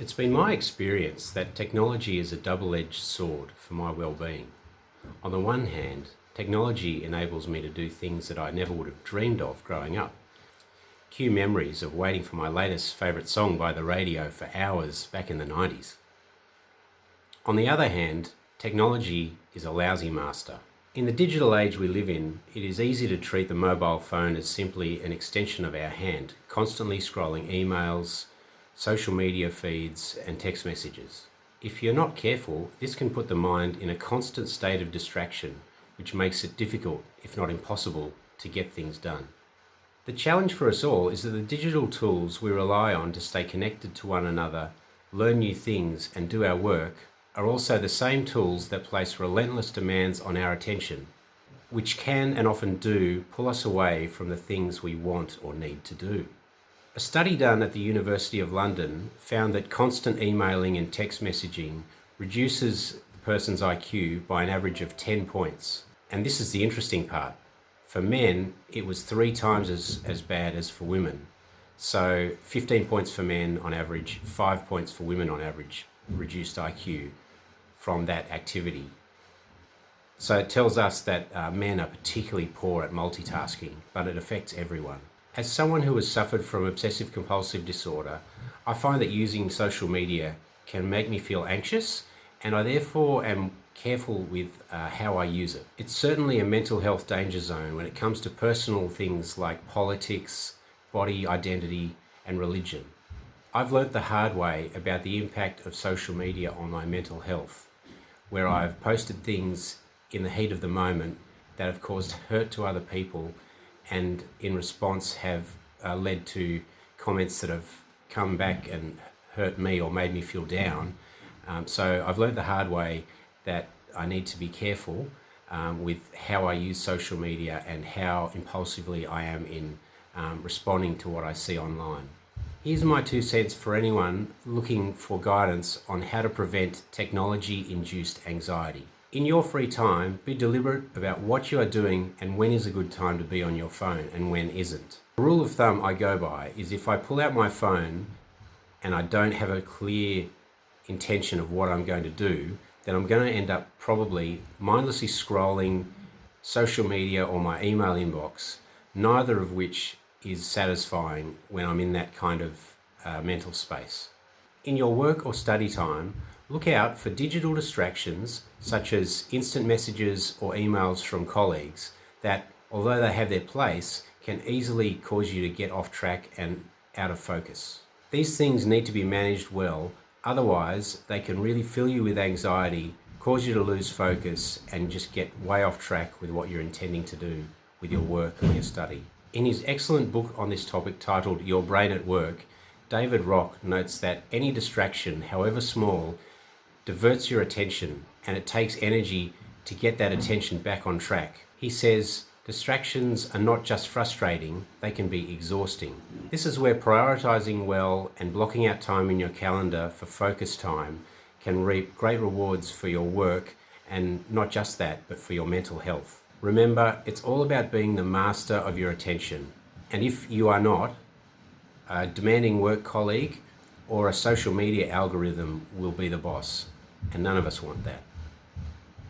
It's been my experience that technology is a double-edged sword for my well-being. On the one hand, technology enables me to do things that I never would have dreamed of growing up. Cue memories of waiting for my latest favourite song by the radio for hours back in the 90s. On the other hand, technology is a lousy master. In the digital age we live in, it is easy to treat the mobile phone as simply an extension of our hand, constantly scrolling emails, social media feeds and text messages. If you're not careful, this can put the mind in a constant state of distraction, which makes it difficult, if not impossible, to get things done. The challenge for us all is that the digital tools we rely on to stay connected to one another, learn new things and do our work are also the same tools that place relentless demands on our attention, which can and often do pull us away from the things we want or need to do. A study done at the University of London found that constant emailing and text messaging reduces the person's IQ by an average of 10 points. And this is the interesting part. For men, it was 3 times as bad as for women. So 15 points for men on average, 5 points for women on average, reduced IQ from that activity. So it tells us that men are particularly poor at multitasking, but it affects everyone. As someone who has suffered from obsessive compulsive disorder, I find that using social media can make me feel anxious, and I therefore am careful with how I use it. It's certainly a mental health danger zone when it comes to personal things like politics, body identity, and religion. I've learnt the hard way about the impact of social media on my mental health, where I've posted things in the heat of the moment that have caused hurt to other people and in response have led to comments that have come back and hurt me or made me feel down. So I've learned the hard way that I need to be careful with how I use social media and how impulsively I am in responding to what I see online. Here's my 2 cents for anyone looking for guidance on how to prevent technology-induced anxiety. In your free time, be deliberate about what you are doing and when is a good time to be on your phone and when isn't. The rule of thumb I go by is if I pull out my phone and I don't have a clear intention of what I'm going to do, then I'm going to end up probably mindlessly scrolling social media or my email inbox, neither of which is satisfying when I'm in that kind of mental space. In your work or study time, look out for digital distractions such as instant messages or emails from colleagues that, although they have their place, can easily cause you to get off track and out of focus. These things need to be managed well, otherwise they can really fill you with anxiety, cause you to lose focus and just get way off track with what you're intending to do with your work or your study. In his excellent book on this topic titled Your Brain at Work, David Rock notes that any distraction, however small, diverts your attention and it takes energy to get that attention back on track. He says, distractions are not just frustrating, they can be exhausting. This is where prioritizing well and blocking out time in your calendar for focus time can reap great rewards for your work and not just that, but for your mental health. Remember, it's all about being the master of your attention. And if you are not, a demanding work colleague or a social media algorithm will be the boss. And none of us want that.